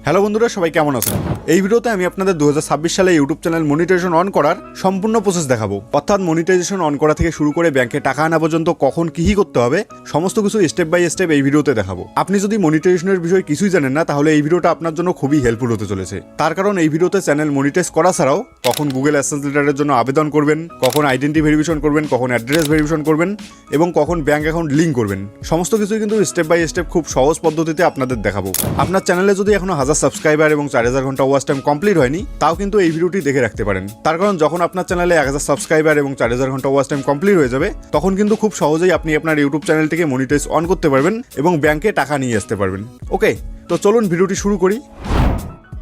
Hello বন্ধুরা, সবাই কেমন আছেন? এই ভিডিওতে আমি আপনাদের 2026 সালে ইউটিউব চ্যানেল মনিটাইজেশন অন করার সম্পূর্ণ প্রসেস দেখাবো। অর্থাৎ মনিটাইজেশন অন করা থেকে শুরু করে ব্যাংকে টাকা আনা পর্যন্ত কখন কি করতে হবে সমস্ত কিছু স্টেপ বাই স্টেপ এই ভিডিওতে দেখাবো। আপনি যদি মনিটাইজেশনের বিষয়ে কিছুই জানেন না, তাহলে এই ভিডিওটা আপনার জন্য খুবই হেল্পফুল হতে চলেছে। তার কারণ এই ভিডিওতে চ্যানেল মনিটাইজ করা ছাড়াও কখন গুগল অ্যাডসেন্স লেটারের জন্য আবেদন করবেন, কখন আইডেন্টি ভেরিফিকেশন করবেন, কখন অ্যাড্রেস ভেরিফিকেশন করবেন এবং কখন ব্যাংক অ্যাকাউন্ট লিঙ্ক করবেন, সমস্ত কিছুই কিন্তু স্টেপ বাই স্টেপ খুব সহজ পদ্ধতিতে আপনাদের দেখাবো। আপনার চ্যানেলে যদি এখনো 1000 সাবস্ক্রাইবার এবং 4000 ঘন্টা ওয়াচ টাইম কমপ্লিট হয়নি, তাও কিন্তু এই ভিডিওটি দেখে রাখতে পারেন। তার কারণ যখন আপনার চ্যানেলে 1000 সাবস্ক্রাইবার এবং 4000 ঘন্টা ওয়াচ টাইম কমপ্লিট হয়ে যাবে, তখন কিন্তু খুব সহজেই আপনি আপনার ইউটিউব চ্যানেলটিকে মনিটাইজ অন করতে পারবেন এবং ব্যাংকে টাকা নিয়ে আসতে পারবেন। ওকে, তো চলুন ভিডিওটি শুরু করি।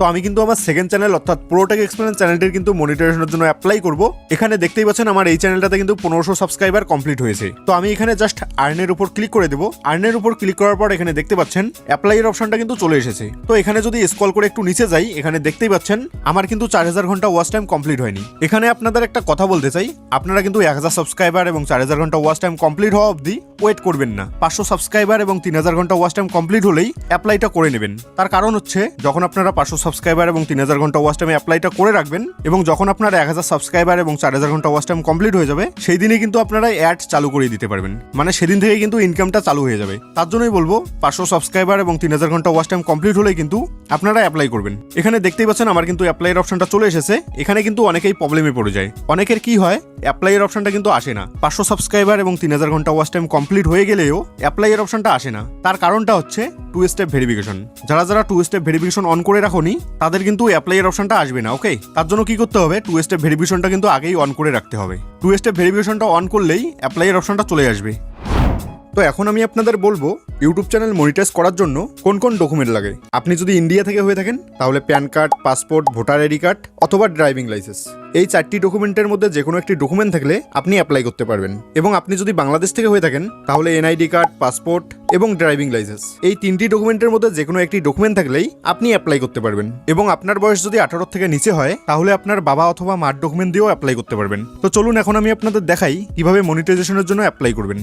তো আমি কিন্তু আমার সেকেন্ড চ্যানেল অর্থাৎ প্রোটেক এক্সপিরিয়েন্স চ্যানেলটির কিন্তু মনিটাইজেশনের জন্য অ্যাপ্লাই করব। এখানে দেখতেই পাচ্ছেন আমার এই চ্যানেলটাতে কিন্তু 1500 সাবস্ক্রাইবার কমপ্লিট হয়েছে। তো আমি এখানে জাস্ট আর্নের উপর ক্লিক করে দেবো। আর্নের উপর ক্লিক করার পর এখানে দেখতে পাচ্ছেন অ্যাপ্লাইয়ের অপশনটা কিন্তু চলে এসেছে। তো এখানে যদি স্ক্রল করে একটু নিচে যাই, এখানে দেখতেই পাচ্ছেন আমার কিন্তু 4000 ঘন্টা ওয়াচ টাইম কমপ্লিট হয়নি। এখানে আপনাদের একটা কথা বলতে চাই, আপনারা কিন্তু 1000 সাবস্ক্রাইবার এবং 4000 ঘন্টা ওয়াচ টাইম কমপ্লিট হওয়া অবধি ওয়েট করবেন না। 500 সাবস্ক্রাইবার এবং 3000 ঘন্টা ওয়াচ টাইম কমপ্লিট হলেই অ্যাপ্লাইটা করে নেবেন। তার কারণ হচ্ছে যখন আপনারা 500 সাবস্ক্রাইবার এবং 3000 ঘন্টা ওয়াচ টাইমে অ্যাপ্লাইটা করে রাখবেন এবং যখন আপনার 1000 সাবস্ক্রাইবার এবং 4000 ঘন্টা ওয়াচ টাইম কমপ্লিট হয়ে যাবে, সেই দিনে কিন্তু আপনারা অ্যাড চালু করে দিতে পারবেন। মানে সেদিন থেকে কিন্তু ইনকামটা চালু হয়ে যাবে। তার জন্যই বলবো 500 সাবস্ক্রাইবার এবং 3000 ঘন্টা ওয়াচ টাইম কমপ্লিট হলেই কিন্তু আপনারা অ্যাপ্লাই করবেন। এখানে দেখতেই পাচ্ছেন আমার কিন্তু অ্যাপ্লাইয়ের অপশনটা চলে এসেছে। এখানে কিন্তু অনেকেই প্রবলেমে পড়ে যায়। অনেকের কি হয়, অ্যাপ্লাইয়ের অপশনটা কিন্তু আসে না। 500 সাবস্ক্রাইবার এবং 3000 ঘন্টা ওয়াচ টাইম কমপ্লিট হয়ে গেলেও অ্যাপ্লাইয়ের অপশনটা আসে না। তার কারণটা হচ্ছে 2 স্টেপ ভেরিফিকেশন। যারা 2 স্টেপ ভেরিফিকেশন অন করে রাখোনি, তাদের কিন্তু অ্যাপ্লাইয়ের অপশনটা আসবে না। ওকে, তার জন্য কি করতে হবে, 2 স্টেপ ভেরিফিকেশনটা কিন্তু আগেই অন করে রাখতে হবে। 2 স্টেপ ভেরিফিকেশনটা অন করলেই অ্যাপ্লাইয়ের অপশনটা চলে আসবে। তো এখন আমি আপনাদের বলবো ইউটিউব চ্যানেল মনিটাইজ করার জন্য কোন কোন ডকুমেন্ট লাগে। আপনি যদি ইন্ডিয়া থেকে হয়ে থাকেন, তাহলে pan card, passport, voter ID card অথবা ড্রাইভিং লাইসেন্স, এই 4টি ডকুমেন্টের মধ্যে যে কোনো একটি ডকুমেন্ট থাকলে আপনি অ্যাপ্লাই করতে পারবেন। এবং আপনি যদি বাংলাদেশ থেকে হয়ে থাকেন, তাহলে এনআইডি কার্ড, পাসপোর্ট এবং ড্রাইভিং লাইসেন্স, এই 3টি ডকুমেন্টের মধ্যে যে কোনো একটি ডকুমেন্ট থাকলেই আপনি অ্যাপ্লাই করতে পারবেন। এবং আপনার বয়স যদি 18 থেকে নিচে হয়, তাহলে আপনার বাবা অথবা মার ডকুমেন্ট দিয়েও অ্যাপ্লাই করতে পারবেন। তো চলুন এখন আমি আপনাদের দেখাই কিভাবে মনিটাইজেশনের জন্য অ্যাপ্লাই করবেন।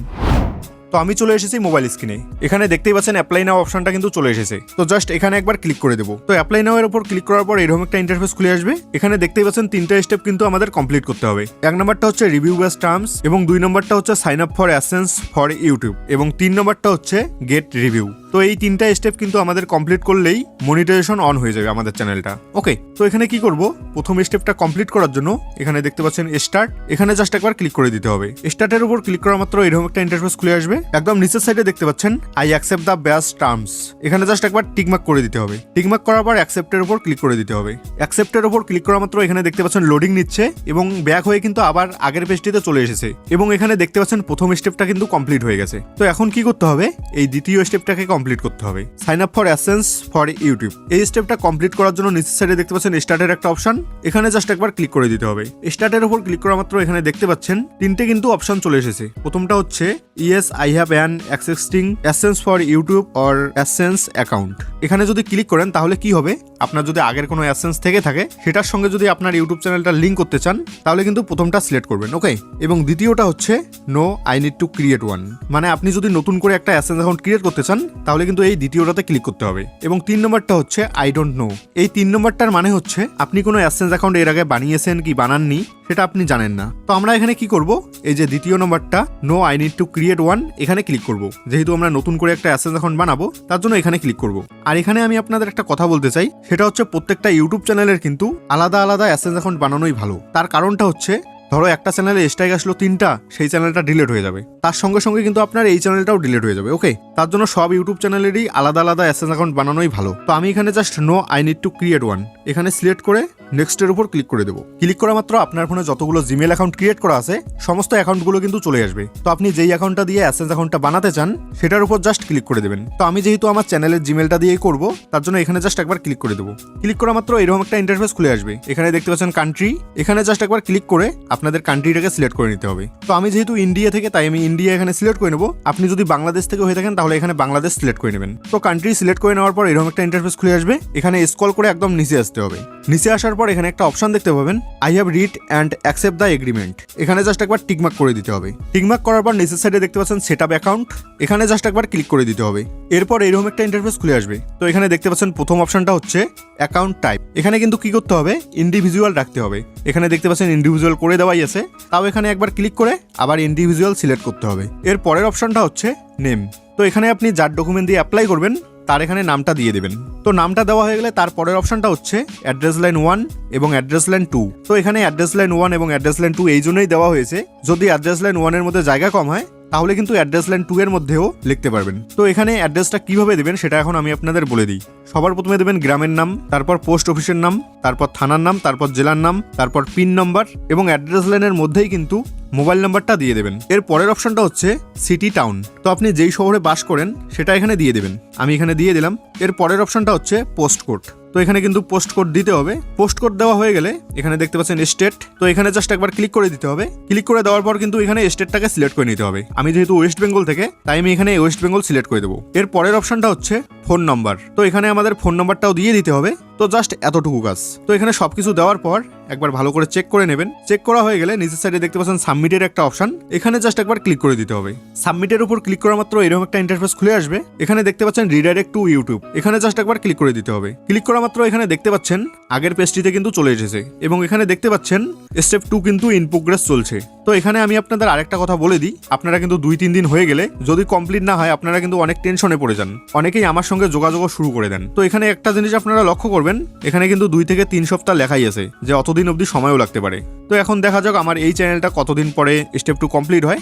তো আমি চলে এসেছি মোবাইল স্ক্রিনে। এখানে দেখতেই পাচ্ছেন অ্যাপ্লাই নাও অপশনটা কিন্তু চলে এসেছে। তো জাস্ট এখানে একবার ক্লিক করে দেবো। তো অ্যাপ্লাই নাও এর উপর ক্লিক করার পর এরকম একটা ইন্টারফেস খুলে আসবে। এখানে দেখতেই পাচ্ছেন 3টা স্টেপ কিন্তু আমাদের কমপ্লিট করতে হবে। 1 নম্বরটা হচ্ছে রিভিউ বেস টার্মস এবং 2 নম্বরটা হচ্ছে sign up for AdSense for YouTube এবং 3 নম্বরটা হচ্ছে গেট রিভিউ। তো এই 3টা স্টেপ কিন্তু আমাদের কমপ্লিট করলেই মনিটাইজেশন অন হয়ে যাবে আমাদের চ্যানেলটা। ওকে, তো এখানে কি করব, প্রথম স্টেপটা কমপ্লিট করার জন্য এখানে দেখতে পাচ্ছেন স্টার্ট, এখানে জাস্ট একবার ক্লিক করে দিতে হবে। স্টার্টের উপর ক্লিক করা মাত্র এরকম একটা ইন্টারফেস খুলে আসবে। একদম নিচের সাইডে দেখতে পাচ্ছেন I accept the base terms, এখানে জাস্ট একবার টিকমার্ক করে দিতে হবে। টিকমার্ক করার পর অ্যাকসেপ্টের উপর ক্লিক করে দিতে হবে। অ্যাকসেপ্টের উপর ক্লিক করা মাত্র এখানে দেখতে পাচ্ছেন লোডিং নিচ্ছে এবং ব্যাক হয়ে কিন্তু আবার আগের পেজটিতে চলে এসেছে এবং এখানে দেখতে পাচ্ছেন প্রথম স্টেপটা কিন্তু কমপ্লিট হয়ে গেছে। তো এখন কি করতে হবে, এই দ্বিতীয় স্টেপটাকে কমপ্লিট করতে হবে, sign up for AdSense for YouTube. এই স্টেপটা কমপ্লিট করার জন্য নিচের সাইডে দেখতে পাচ্ছেন স্টার্টের একটা অপশন, এখানে জাস্ট একবার ক্লিক করে দিতে হবে। স্টার্টের উপর ক্লিক করা মাত্র এখানে দেখতে পাচ্ছেন 3টে কিন্তু অপশন চলে এসেছে। প্রথমটা হচ্ছে yes I have an existing AdSense for YouTube or AdSense account. এখানে যদি ক্লিক করেন তাহলে কি হবে, আপনার যদি আগের কোনো অ্যাডসেন্স থেকে থাকে সেটার সঙ্গে যদি আপনার ইউটিউব চ্যানেলটা লিঙ্ক করতে চান, তাহলে কিন্তু প্রথমটা সিলেক্ট করবেন। ওকে, এবং দ্বিতীয়টা হচ্ছে no I need to create one, মানে আপনি যদি নতুন করে একটা অ্যাডসেন্স অ্যাকাউন্ট ক্রিয়েট করতে চান, তাহলে কিন্তু এই দ্বিতীয়টাতে ক্লিক করতে হবে। এবং 3 নম্বরটা হচ্ছে আই ডোন্ট নো। এই 3 নম্বরটার মানে হচ্ছে আপনি কোনো অ্যাডসেন্স অ্যাকাউন্ট এর আগে বানিয়েছেন কি বানাননি সেটা আপনি জানেন না। তো আমরা এখানে কি করব, এই যে দ্বিতীয় নম্বরটা no I need to create one, এখানে ক্লিক করব। যেহেতু আমরা নতুন করে একটা অ্যাডসেন্স অ্যাকাউন্ট বানাবো, তার জন্য এখানে ক্লিক করব। আর এখানে আমি আপনাদের একটা কথা বলতে চাই, সেটা হচ্ছে প্রত্যেকটা ইউটিউব চ্যানেলের কিন্তু আলাদা আলাদা অ্যাডসেন্স অ্যাকাউন্ট বানানোই ভালো। তার কারণটা হচ্ছে ধরো একটা চ্যানেলে স্ট্রাইক আসলো 3টা, সেই চ্যানেলটা ডিলিট হয়ে যাবে, তার সঙ্গে সঙ্গে কিন্তু আপনার এই চ্যানেলটাও ডিলিট হয়ে যাবে। ওকে, তার জন্য সব ইউটিউব চ্যানেলেরই আলাদা আলাদা অ্যাডসেন্স অ্যাকাউন্ট বানানোই ভালো। তো আমি এখানে just no I need to create one এখানে সিলেক্ট করে নেক্সটের উপর ক্লিক করে দেবো। ক্লিক করা মাত্র আপনার ফোনে যতগুলো জিমেল অ্যাকাউন্ট ক্রিয়েট করা আছে সমস্ত অ্যাকাউন্টগুলো কিন্তু চলে আসবে। তো আপনি যেই অ্যাকাউন্টটা দিয়ে অ্যাডসেন্স অ্যাকাউন্টটা বানাতে চান সেটার উপর জাস্ট ক্লিক করে দেবেন। তো আমি যেহেতু আমার চ্যানেলের জিমেলটা দিয়েই করব, তার জন্য এখানে জাস্ট একবার ক্লিক করে দেবো। ক্লিক করা মাত্র এরকম একটা ইন্টারফেস খুলে আসবে। এখানে দেখতে পাচ্ছেন কান্ট্রি, এখানে জাস্ট একবার ক্লিক করে আপনাদের কান্ট্রিটাকে সিলেক্ট করে নিতে হবে। তো আমি যেহেতু ইন্ডিয়া থেকে, তাই আমি ইন্ডিয়া এখানে সিলেক্ট করে নেবো। আপনি যদি বাংলাদেশ থেকে হয়ে থাকেন, তাহলে এখানে বাংলাদেশ সিলেক্ট করে নেবেন। তো কান্ট্রি সিলেক্ট করে নেওয়ার পর এরকম একটা ইন্টারফেস খুলে আসবে। এখানে স্ক্রল করে একদম নিচে আসতে আসতে হবে। নিচে আসার পর এখানে একটা অপশন দেখতে পাবেন, I have read and accept the agreement. এখানে জাস্ট একবার টিকমার্ক করে দিতে হবে। টিকমার্ক করার পর নিচের সাইডে দেখতে পাচ্ছেন সেট আপ অ্যাকাউন্ট, এখানে জাস্ট একবার ক্লিক করে দিতে হবে। এরপর এরকম একটা ইন্টারফেস খুলে আসবে। তো এখানে দেখতে পাচ্ছেন প্রথম অপশনটা হচ্ছে অ্যাকাউন্ট টাইপ। এখানে কিন্তু কি করতে হবে, ইন্ডিভিজুয়াল রাখতে হবে। এখানে দেখতে পাচ্ছেন ইন্ডিভিজুয়াল করে দেওয়াই আছে, তাও এখানে একবার ক্লিক করে আবার ইন্ডিভিজুয়াল সিলেক্ট করতে হবে। এর পরের অপশনটা হচ্ছে নেম। তো এখানে আপনি যার ডকুমেন্ট দিয়ে অ্যাপ্লাই করবেন তার এখানে নামটা দিয়ে দেবেন। তো নামটা দেওয়া হয়ে গেলে তার পরের অপশনটা হচ্ছে অ্যাড্রেস লাইন 1 এবং অ্যাড্রেস লাইন 2। তো এখানে অ্যাড্রেস লাইন 1 এবং অ্যাড্রেস লাইন 2 এই জন্যই দেওয়া হয়েছে, যদি অ্যাড্রেস লাইন 1 এর মধ্যে জায়গা কম হয় তাহলে কিন্তু অ্যাড্রেস লাইন 2 এর মধ্যেও লিখতে পারবেন। তো এখানে অ্যাড্রেসটা কিভাবে দেবেন সেটা এখন আমি আপনাদের বলে দিই। সবার প্রথমে দেবেন গ্রামের নাম, তারপর পোস্ট অফিসের নাম, তারপর থানার নাম, তারপর জেলার নাম, তারপর পিন নম্বর এবং অ্যাড্রেস লাইনের মধ্যেই কিন্তু মোবাইল নাম্বারটা দিয়ে দেবেন। এর পরের অপশনটা হচ্ছে সিটি টাউন। তো আপনি যেই শহরে বাস করেন সেটা এখানে দিয়ে দেবেন, আমি এখানে দিয়ে দিলাম। এর পরের অপশনটা হচ্ছে পোস্ট কোড। তো এখানে কিন্তু পোস্ট কোড দিতে হবে। পোস্ট কোড দেওয়া হয়ে গেলে এখানে দেখতে পাচ্ছেন স্টেট। তো এখানে জাস্ট একবার ক্লিক করে দিতে হবে। ক্লিক করে দেওয়ার পর কিন্তু এখানে স্টেটটাকে সিলেক্ট করে নিতে হবে। আমি যেহেতু ওয়েস্ট বেঙ্গল থেকে, তাই আমি এখানে ওয়েস্ট বেঙ্গল সিলেক্ট করে দেবো। এর পরের অপশনটা হচ্ছে ফোন নাম্বার। তো এখানে আমাদের ফোন নাম্বারটাও দিয়ে দিতে হবে। তো জাস্ট এতটুকু কাজ। তো এখানে সবকিছু দেওয়ার পর একবার ভালো করে চেক করে নেবেন। চেক করা হয়ে গেলে নিচের সাইডে দেখতে পাচ্ছেন সাবমিটের একটা অপশন, এখানে জাস্ট একবার ক্লিক করে দিতে হবে। সাবমিটের উপর ক্লিক করা মাত্র এরকম একটা ইন্টারফেস খুলে আসবে। এখানে দেখতে পাচ্ছেন রিডাইরেক্ট টু ইউটিউব, এখানে জাস্ট একবার ক্লিক করে দিতে হবে। ক্লিক করা মাত্র এখানে দেখতে পাচ্ছেন আগের পেজটিতে কিন্তু চলে এসেছে এবং এখানে দেখতে পাচ্ছেন স্টেপ 2 কিন্তু ইন প্রোগ্রেস চলছে। তো এখানে আমি আপনাদের আরেকটা কথা বলে দিই, আপনারা কিন্তু 2-3 দিন হয়ে গেলে যদি কমপ্লিট না হয় আপনারা কিন্তু অনেক টেনশনে পড়ে যান, অনেকেই আমার সঙ্গে যোগাযোগ শুরু করে দেন। তো এখানে একটা জিনিস আপনারা লক্ষ্য করবেন, এখানে কিন্তু 2 থেকে 3 সপ্তাহ লেখাই আছে যে অতদিন অবধি সময়ও লাগতে পারে। তো এখন দেখা যাক আমার এই চ্যানেলটা কতদিন পরে স্টেপ 2 কমপ্লিট হয়।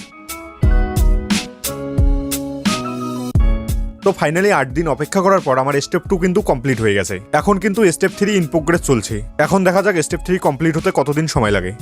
তো ফাইনালি 8 দিন অপেক্ষা করার পর আমার স্টেপ 2 কিন্তু কমপ্লিট হয়ে গেছে। এখন কিন্তু স্টেপ 3 ইন প্রোগ্রেস চলছে। এখন দেখা যাক স্টেপ 3 কমপ্লিট হতে কতদিন সময় লাগে।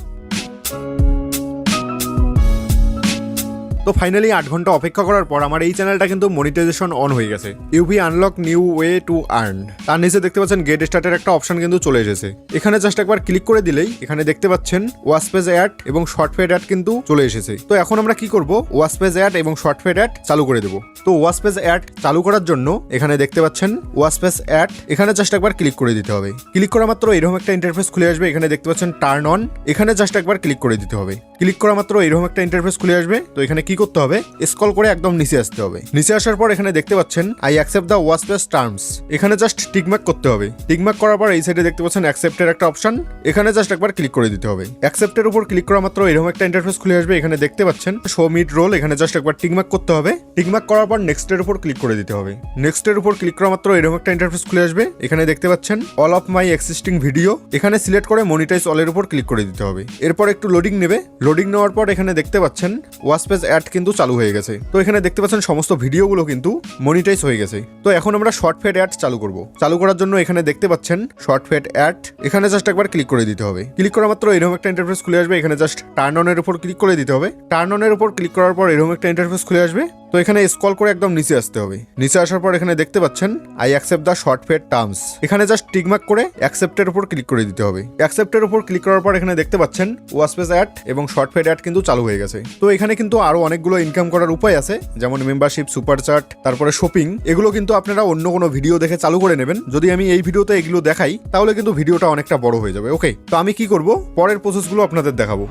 তো ফাইনালি 8 ঘন্টা অপেক্ষা করার পর আমার এই চ্যানেলটা কিন্তু মনিটাইজেশন অন হয়ে গেছে। UV unlock new way to earn, তার নিচে দেখতে পাচ্ছেন গেট স্টার্টের একটা অপশন কিন্তু চলে এসেছে। এখানে জাস্ট একবার ক্লিক করে দিলেই এখানে দেখতে পাচ্ছেন ওয়াচ পেজ অ্যাড এবং শর্ট ফেড অ্যাড কিন্তু চলে এসেছে। তো এখন আমরা কি করব, ওয়াচ পেজ অ্যাড এবং শর্ট ফেড অ্যাড চালু করে দেবো। তো ওয়াচ পেজ অ্যাড চালু করার জন্য এখানে দেখতে পাচ্ছেন ওয়াচ পেজ অ্যাড, এখানে জাস্ট একবার ক্লিক করে দিতে হবে। ক্লিক করা মাত্র এরকম একটা ইন্টারফেস খুলে আসবে। এখানে দেখতে পাচ্ছেন টার্ন অন, এখানে জাস্ট একবার ক্লিক করে দিতে হবে। ক্লিক করা মাত্র এরকম একটা ইন্টারফেস খুলে আসবে। তো এখানে কি করতে হবে, স্ক্রল করে একদম নিচে আসতে হবে। নিচে আসার পর এখানে দেখতে পাচ্ছেন I accept the watch page terms, এখানে জাস্ট টিকমার্ক করতে হবে। টিকমার্ক করার পর এই সাইডে দেখতে পাচ্ছেন অ্যাকসেপ্টের একটা অপশন, এখানে জাস্ট একবার ক্লিক করে দিতে হবে। অ্যাকসেপ্টের উপর ক্লিক করা মাত্র এরকম একটা ইন্টারফেস খুলে আসবে। এখানে দেখতে পাচ্ছেন শো মিড রোল, এখানে জাস্ট একবার টিকমার্ক করতে হবে। টিকমার্ক করার পর নেক্সটের উপর ক্লিক করে দিতে হবে। নেক্সটের উপর ক্লিক করা মাত্র এরকম একটা ইন্টারফেস খুলে আসবে। এখানে দেখতে পাচ্ছেন all of my existing video, এখানে সিলেক্ট করে মনিটাইজ অলের উপর ক্লিক করে দিতে হবে। এরপর একটু লোডিং নেবে। লোডিং নেওয়ার পর এখানে দেখতে পাচ্ছেন ওয়াচ পেজ অ্যাড কিন্তু চালু হয়ে গেছে। তো এখানে দেখতে পাচ্ছেন সমস্ত ভিডিওগুলো কিন্তু মনিটাইজ হয়ে গেছে। তো এখন আমরা শর্ট ফেড অ্যাড চালু করব। চালু করার জন্য এখানে দেখতে পাচ্ছেন শর্ট ফেড অ্যাড, এখানে জাস্ট একবার ক্লিক করে দিতে হবে। ক্লিক করা মাত্র এরকম একটা ইন্টারফেস খুলে আসবে। এখানে জাস্ট টার্ন অনের উপর ক্লিক করে দিতে হবে। টার্ন অনের উপর ক্লিক করার পর এরকম একটা ইন্টারফেস খুলে আসবে। তো এখানে স্ক্রল করে একদম নিচে আসতে হবে। নিচে আসার পর এখানে দেখতে পাচ্ছেন I accept the short fed terms, এখানে জাস্ট টিকমার্ক করে অ্যাকসেপ্টের উপর ক্লিক করে দিতে হবে। অ্যাকসেপ্টের উপর ক্লিক করার পর এখানে দেখতে পাচ্ছেন ওয়াচ পেজ অ্যাড এবং শর্ট ফেড অ্যাড কিন্তু চালু হয়ে গেছে। তো এখানে কিন্তু আরো অনেকগুলো ইনকাম করার উপায় আছে, যেমন মেম্বারশিপ, সুপার চার্ট, তারপরে শপিং। এগুলো কিন্তু আপনারা অন্য কোনো ভিডিও দেখে চালু করে নেবেন। যদি আমি এই ভিডিওতে এগুলো দেখাই তাহলে কিন্তু ভিডিওটা অনেকটা বড় হয়ে যাবে। ওকে, তো আমি কি করব, পরের প্রসেসগুলো আপনাদের দেখাবো।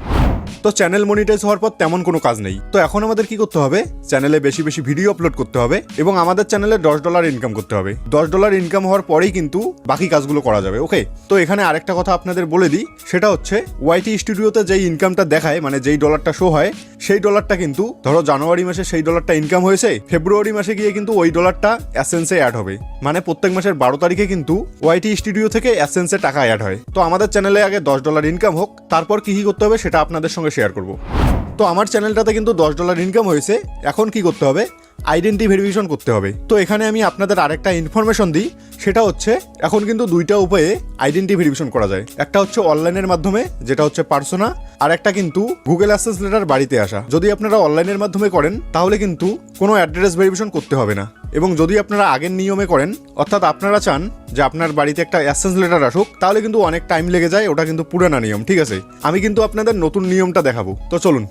তো চ্যানেল মনিটাইজ হওয়ার পর তেমন কোনো কাজ নেই। তো এখন আমাদের কি করতে হবে, চ্যানেলে বেশি বেশি ভিডিও আপলোড করতে হবে এবং আমাদের চ্যানেলে $10 ইনকাম করতে হবে। $10 ইনকাম হওয়ার পরেই কিন্তু বাকি কাজগুলো করা যাবে। ওকে, তো এখানে আরেকটা কথা আপনাদের বলে দিই, সেটা হচ্ছে ওয়াইটি স্টুডিওতে যেই ইনকামটা দেখায়, মানে যেই ডলারটা শো হয়, সেই ডলারটা কিন্তু ধরো জানুয়ারি মাসে সেই ডলারটা ইনকাম হয়েছে, ফেব্রুয়ারি মাসে গিয়ে কিন্তু ওই ডলারটা অ্যাসেন্সে অ্যাড হবে। মানে প্রত্যেক মাসের 12 তারিখে কিন্তু ওয়াইটি স্টুডিও থেকে অ্যাসেন্সে টাকা অ্যাড হয়। তো আমাদের চ্যানেলে আগে $10 ইনকাম হোক, তারপর কি করতে হবে সেটা আপনাদের সঙ্গে শেয়ার করব। তো আমার চ্যানেলটাতে কিন্তু $10 ইনকাম হয়েছে। এখন কি করতে হবে, আইডেন্টি ভেরিফিকেশন করতে হবে। তো এখানে আমি আপনাদের আরেকটা ইনফরমেশন দিই, সেটা হচ্ছে এখন কিন্তু দুইটা উপায়ে আইডেন্টি ভেরিফিকেশন করা যায়। একটা হচ্ছে অনলাইনের মাধ্যমে, যেটা হচ্ছে পার্সোনা, আর একটা কিন্তু গুগল অ্যাক্সেস লেটার বাড়িতে আসা। যদি আপনারা অনলাইনের মাধ্যমে করেন তাহলে কিন্তু কোনো অ্যাড্রেস ভেরিফিকেশন করতে হবে না। এবং যদি আপনারা আগের নিয়মে করেন, অর্থাৎ আপনারা চান যে আপনার বাড়িতে একটা অ্যাক্সেস লেটার আসুক, তাহলে কিন্তু অনেক টাইম লেগে যায়। ওটা কিন্তু পুরানা নিয়ম, ঠিক আছে। আমি কিন্তু আপনাদের নতুন নিয়মটা দেখাবো। তো চলুন।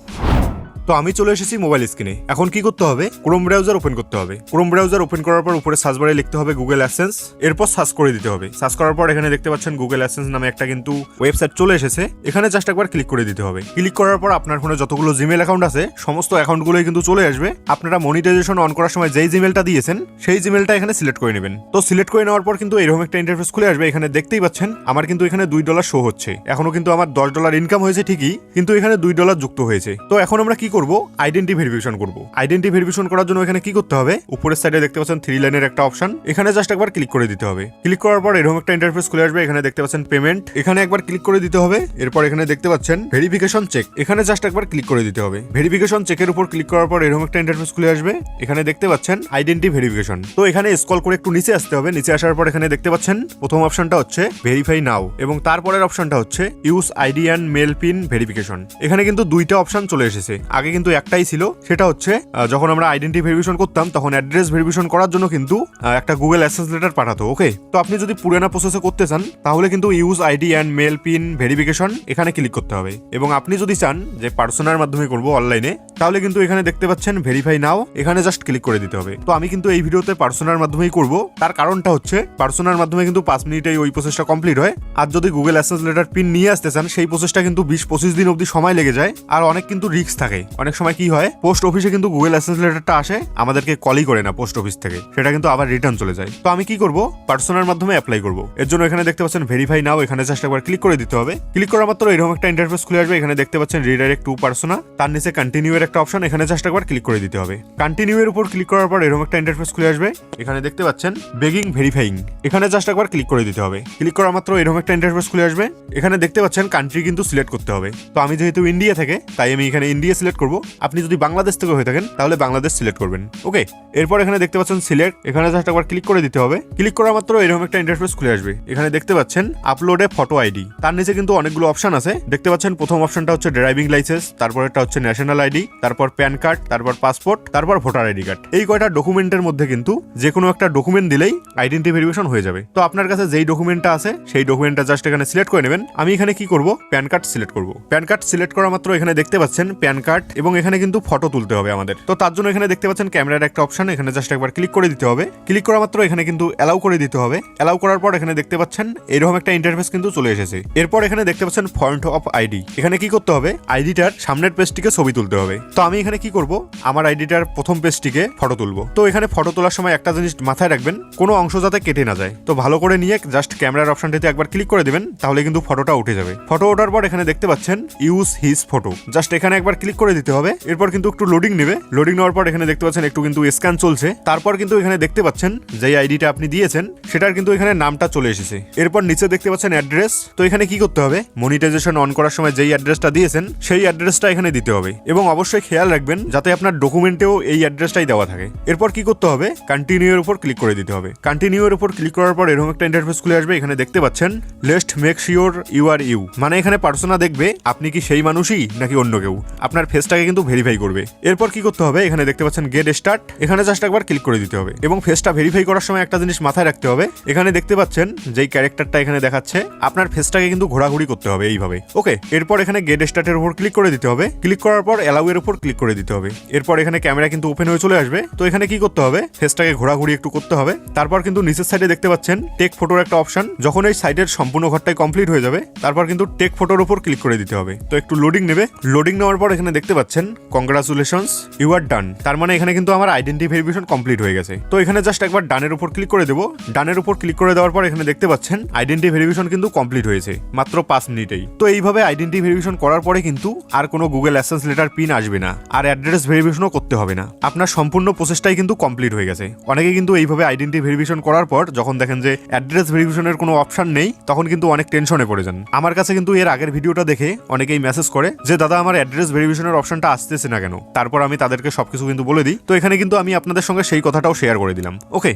তো তো আমি চলে এসেছি মোবাইল স্ক্রিনে। এখন কি করতে হবে, ক্রোম ব্রাউজার ওপেন করতে হবে। ক্রোম ব্রাউজার ওপেন করার পর উপরে সার্চ বারে লিখতে হবে গুগল অ্যাডসেন্স, এরপর সার্চ করে দিতে হবে। সার্চ করার পর এখানে দেখতে পাচ্ছেন গুগল অ্যাডসেন্স নামে একটা কিন্তু ওয়েবসাইট চলে এসেছে। এখানে জাস্ট একবার ক্লিক করে দিতে হবে। ক্লিক করার পর আপনার ফোনে যতগুলো জিমেল অ্যাকাউন্ট আছে সমস্ত অ্যাকাউন্টগুলোই কিন্তু চলে আসবে। আপনারা মনিটাইজেশন অন করার সময় যেই জিমেলটা দিয়েছেন সেই জিমেলটা এখানে সিলেক্ট করে নেবেন। তো সিলেক্ট করে নেওয়ার পর কিন্তু এরকম একটা ইন্টারফেস খুলে আসবে। এখানে দেখতেই পাচ্ছেন আমার কিন্তু এখানে $2 শো হচ্ছে। এখনো কিন্তু আমার $10 ইনকাম হয়েছে ঠিকই, কিন্তু এখানে $2 যুক্ত হয়েছে। তো এখন আমরা কি করব, আইডেন্টি ভেরিফিকেশন করব। আইডেন্টি ভেরিফিকেশন করার জন্য এখানে কি করতে হবে, উপরের সাইডে দেখতে পাচ্ছেন 3 লাইনের একটা অপশন, এখানে জাস্ট একবার ক্লিক করে দিতে হবে। ক্লিক করার পর এরকম একটা ইন্টারফেস খুলে আসবে। এখানে দেখতে পাচ্ছেন পেমেন্ট, এখানে একবার ক্লিক করে দিতে হবে। এরপর এখানে দেখতে পাচ্ছেন ভেরিফিকেশন চেক, এখানে জাস্ট একবার ক্লিক করে দিতে হবে। ভেরিফিকেশন চেকের উপর ক্লিক করার পর এরকম একটা ইন্টারফেস খুলে আসবে। এখানে দেখতে পাচ্ছেন আইডেন্টি ভেরিফিকেশন। তো এখানে স্ক্রল করে একটু নিচে আসতে হবে। নিচে আসার পর এখানে দেখতে পাচ্ছেন প্রথম অপশনটা হচ্ছে ভেরিফাই নাও এবং তারপরের অপশনটা হচ্ছে use ID and mail PIN verification. এখানে কিন্তু দুইটা অপশন চলে এসেছে, আগে কিন্তু একটাই ছিল। সেটা হচ্ছে যখন আমরা আইডেন্টি ভেরিফিকেশন করতাম তখন অ্যাড্রেস ভেরিফিকেশন করার জন্য কিন্তু একটা গুগল অ্যাডসেন্স লেটার পাঠাতো। ওকে, তো আপনি যদি পুরানা প্রসেসে করতে চান তাহলে কিন্তু use ID and mail PIN verification এখানে ক্লিক করতে হবে। এবং আপনি যদি চান যে পার্সোনার মাধ্যমে করবো অনলাইনে, তাহলে কিন্তু এখানে দেখতে পাচ্ছেন ভেরিফাই নাও, এখানে জাস্ট ক্লিক করে দিতে হবে। তো আমি কিন্তু এই ভিডিওতে পার্সোনার মাধ্যমেই করব। তার কারণটা হচ্ছে পার্সোনার মাধ্যমে কিন্তু 5 মিনিটেই ওই প্রসেসটা কমপ্লিট হয়। আর যদি গুগল অ্যাডসেন্স লেটার পিন নিয়ে আসতে চান সেই প্রসেসটা কিন্তু 20-25 দিন অবধি সময় লেগে যায়। আর অনেক কিন্তু রিস্ক থাকে। অনেক সময় কি হয়, পোস্ট অফিসে কিন্তু গুগল অ্যাডসেন্স লেটারটা আসে, আমাদেরকে কলই করে না পোস্ট অফিস থেকে, সেটা কিন্তু আবার রিটার্ন চলে যায়। তো আমি কি করব, পার্সোনার মাধ্যমে অ্যাপ্লাই করব। এর জন্য এখানে দেখতে পাচ্ছেন ভেরিফাই নাও, এখানে জাস্ট একবার ক্লিক করে দিতে হবে। ক্লিক করা মাত্র এরকম একটা ইন্টারফেস খুলে আসবে। এখানে দেখতে পাচ্ছেন রিডাইরেক্ট টু পার্সোনা, তার নিচে কন্টিনিউ এর একটা অপশন, এখানে জাস্ট একবার ক্লিক করে দিতে হবে। কন্টিনিউ এর উপর ক্লিক করার পর এরকম একটা ইন্টারফেস খুলে আসবে। এখানে দেখতে পাচ্ছেন বেগিং ভেরিফাইং, এখানে জাস্ট একবার ক্লিক করে দিতে হবে। ক্লিক করা মাত্র এরকম একটা ইন্টারফেস খুলে আসবে। এখানে দেখতে পাচ্ছেন কান্ট্রি কিন্তু সিলেক্ট করতে হবে। তো আমি যেহেতু ইন্ডিয়া থেকে, তাই আমি এখানে ইন্ডিয়া সিলেক্ট করব। আপনি যদি বাংলাদেশ থেকে হয়ে থাকেন তাহলে বাংলাদেশ সিলেক্ট করবেন। ওকে, এরপর এখানে দেখতে পাচ্ছেন সিলেক্ট, এখানে জাস্ট একবার ক্লিক করে দিতে হবে। ক্লিক করা মাত্র এরকম একটা ইন্টারফেস খুলে আসবে। এখানে দেখতে পাচ্ছেন আপলোড এ ফটো আইডি, তার নিচে কিন্তু অনেকগুলো অপশন আছে। দেখতে পাচ্ছেন প্রথম অপশনটা হচ্ছে ড্রাইভিং লাইসেন্স, তারপর এটা হচ্ছে ন্যাশনাল আইডি, তারপর প্যান কার্ড, তারপর পাসপোর্ট, তারপর ভোটার আইডি কার্ড। এই কয়টা ডকুমেন্টের মধ্যে কিন্তু যে কোনো একটা ডকুমেন্ট দিলেই আইডেন্টি ভেরিফিকেশন হয়ে যাবে। তো আপনার কাছে যেই ডকুমেন্টটা আছে সেই ডকুমেন্টটা জাস্ট এখানে সিলেক্ট করে নেবেন। আমি এখানে কি করব, প্যান কার্ড সিলেক্ট করব। প্যান কার্ড সিলেক্ট করা মাত্র এখানে দেখতে পাচ্ছেন প্যান কার্ড, এবং এখানে কিন্তু ফটো তুলতে হবে আমাদের। তো তার জন্য এখানে দেখতে পাচ্ছেন ক্যামেরার একটা অপশন, এখানে জাস্ট একবার ক্লিক করে দিতে হবে। ক্লিক করা মাত্র এখানে কিন্তু অ্যালাউ করে দিতে হবে। অ্যালাউ করার পর এখানে দেখতে পাচ্ছেন এরকম একটা ইন্টারফেস কিন্তু চলে এসেছে। এরপর এখানে দেখতে পাচ্ছেন ফন্ট অফ আইডি, এখানে কি করতে হবে, আইডিটার সামনের পেজটিকে ছবি তুলতে হবে। তো আমি এখানে কি করব, আমার আইডিটার প্রথম পেজটিকে ফটো তুলবো। তো এখানে ফটো তোলার সময় একটা জিনিস মাথায় রাখবেন, কোনো অংশ যাতে কেটে না যায়। তো ভালো করে নিয়ে জাস্ট ক্যামেরার অপশনটিতে একবার ক্লিক করে দিবেন, তাহলে কিন্তু ফটোটা উঠে যাবে। ফটো ওঠার পর এখানে দেখতে পাচ্ছেন ইউজ হিজ ফটো, জাস্ট এখানে একবার ক্লিক করে দিতে হবে। এরপর কিন্তু একটু লোডিং নেবে। লোডিং নেওয়ার পর এখানে দেখতে পাচ্ছেন একটু কিন্তু স্ক্যান চলছে। তারপর কিন্তু এখানে দেখতে পাচ্ছেন যে আইডিটা আপনি দিয়েছেন সেটার কিন্তু এখানে নামটা চলে এসেছে। এরপর নিচে দেখতে পাচ্ছেন অ্যাড্রেস। তো এখানে কি করতে হবে, মনিটাইজেশন অন করার সময় যেই অ্যাড্রেসটা দিয়েছেন সেই অ্যাড্রেসটা এখানে দিতে হবে, এবং অবশ্যই খেয়াল রাখবেন যাতে আপনার ডকুমেন্টেও এই অ্যাড্রেসটাই দেওয়া থাকে। এরপর কি করতে হবে, কন্টিনিউ এর উপর ক্লিক করে দিতে হবে। কন্টিনিউ এর উপর ক্লিক করার পর এরকম একটা ইন্টারফেস খুলে আসবে। এখানে দেখতে পাচ্ছেন let's make sure you are you, মানে এখানে পার্সোনা দেখবে আপনি কি সেই মানুষই নাকি অন্য কেউ, আপনার ফেসটাকে কিন্তু ভেরিফাই করবে। এরপর কি করতে হবে, এখানে দেখতে পাচ্ছেন গেট স্টার্ট, এখানে জাস্ট একবার ক্লিক করে দিতে হবে। এবং ফেসটা ভেরিফাই করার সময় একটা জিনিস মাথায় রাখতে হবে, এখানে দেখতে পাচ্ছেন যেই ক্যারেক্টারটা এখানে দেখাচ্ছে আপনার ফেসটাকে কিন্তু ঘোরাঘুরি করতে হবে এইভাবে। ওকে, এরপর এখানে গেট স্টার্টের উপর ক্লিক করে দিতে হবে। ক্লিক করার পর অ্যালাউ এর উপর ক্লিক করে দিতে হবে। এরপর এখানে ক্যামেরা কিন্তু ওপেন হয়ে চলে আসবে। তো এখানে কি করতে হবে, ফেসটাকে ঘোরাঘুরি একটু করতে হবে। তারপর কিন্তু নিচের সাইডে দেখতে পাচ্ছেন টেক ফটোর একটা অপশন, যখন এই সাইডের সম্পূর্ণ ঘরটাই কমপ্লিট হয়ে যাবে তারপর কিন্তু টেক ফটোর উপর ক্লিক করে দিতে হবে। তো একটু লোডিং নেবে। লোডিং নেওয়ার পর এখানে দেখতে পাচ্ছেন কংগ্রাচুলেশনস ইউ আর ডান, তার মানে এখানে কিন্তু আমার আইডেন্টি ভেরিফিকেশন কমপ্লিট হয়ে গেছে। তো এখানে জাস্ট একবার ডানের উপর ক্লিক করে দেবো। ডানের উপর ক্লিক করে দেওয়ার পর এখানে দেখতে পাচ্ছেন আইডেন্টি ভেরিফিকেশন কিন্তু কমপ্লিট হয়েছে মাত্র 5 মিনিটেই। তো এইভাবে আইডেন্টি ভেরিফিকেশন করার পরে কিন্তু আর কোনো গুগল অ্যাডসেন্স লেটার পিন আসবে না, আর অ্যাড্রেস ভেরিফিকেশনও করতে হবে না। আপনার সম্পূর্ণ প্রসেসটাই কিন্তু কমপ্লিট হয়ে গেছে। অনেকে কিন্তু এইভাবে আইডেন্টি ভেরিফিকেশন করার পর যখন দেখেন যে অ্যাড্রেস ভেরিফিকেশনের কোনো অপশন নেই, তখন কিন্তু অনেক টেনশনে পড়ে যান। আমার কাছে কিন্তু এর আগের ভিডিওটা দেখে অনেকেই মেসেজ করে যে দাদা আমার অ্যাড্রেস ভেরিফিকেশনের অপশনটা আসতেছে না কেন। তারপর আমি তাদেরকে সবকিছু কিন্তু বলে দিই। তো এখানে কিন্তু আমি আপনাদের সঙ্গে সেই কথাটাও শেয়ার করে দিলাম। ওকে।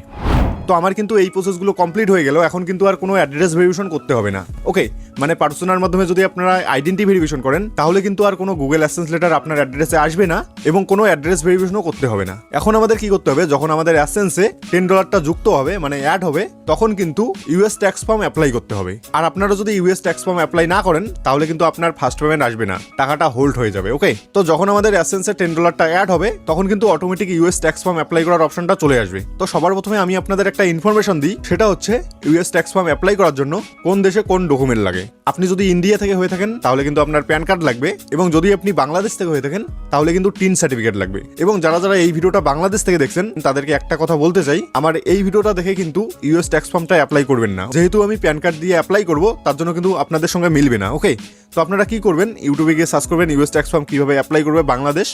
তো আমার কিন্তু এই প্রসেসগুলো কমপ্লিট হয়ে গেল, এখন কিন্তু আর কোনো অ্যাড্রেস ভেরিফিকেশন করতে হবে না। ওকে, মানে পার্সোনার মাধ্যমে যদি আপনারা আইডেন্টি ভেরিফিকেশন করেন তাহলে কিন্তু আর কোনো গুগল অ্যাডসেন্স লেটার আপনার অ্যাড্রেসে আসবে না এবং কোনো অ্যাড্রেস ভেরিফিকেশনও করতে হবে না। এখন আমাদের কি করতে হবে, যখন আমাদের অ্যাডসেন্সে $10 যুক্ত হবে মানে অ্যাড হবে, তখন কিন্তু ইউএস ট্যাক্স ফর্ম অ্যাপ্লাই করতে হবে। আর আপনারা যদি ইউএস ট্যাক্স ফর্ম অ্যাপ্লাই না করেন তাহলে কিন্তু আপনার ফার্স্ট পেমেন্ট আসবে না, টাকাটা হোল্ড হয়ে যাবে। ওকে, তো যখন আমাদের অ্যাডসেন্সে $10 অ্যাড হবে তখন কিন্তু automatic US tax form apply করার অপশনটা চলে আসবে। তো সবার প্রথমে আমি আপনাদের একটা ইনফরমেশন দিই, সেটা হচ্ছে ইউএস ট্যাক্স ফর্ম অ্যাপ্লাই করার জন্য কোন দেশে কোন ডকুমেন্ট লাগে। আপনি যদি ইন্ডিয়া থেকে হয়ে থাকেন তাহলে কিন্তু আপনার প্যান কার্ড লাগবে, এবং যদি আপনি বাংলাদেশ থেকে হয়ে থাকেন তাহলে কিন্তু টিন সার্টিফিকেট লাগবে। এবং যারা যারা এই ভিডিওটা বাংলাদেশ থেকে দেখছেন তাদেরকে একটা কথা বলতে চাই, আমার এই ভিডিওটা দেখে কিন্তু ইউএস ট্যাক্স ফর্মটা অ্যাপ্লাই করবেন না, যেহেতু আমি প্যান কার্ড দিয়ে অ্যাপ্লাই করব তার জন্য কিন্তু আপনাদের সঙ্গে মিলবে না। ওকে, তো আপনারা কি করবেন, ইউটিউবে গিয়ে সার্চ করবেন ইউএস ট্যাক্স ফর্ম কিভাবে অ্যাপ্লাই করবে বাংলাদেশ,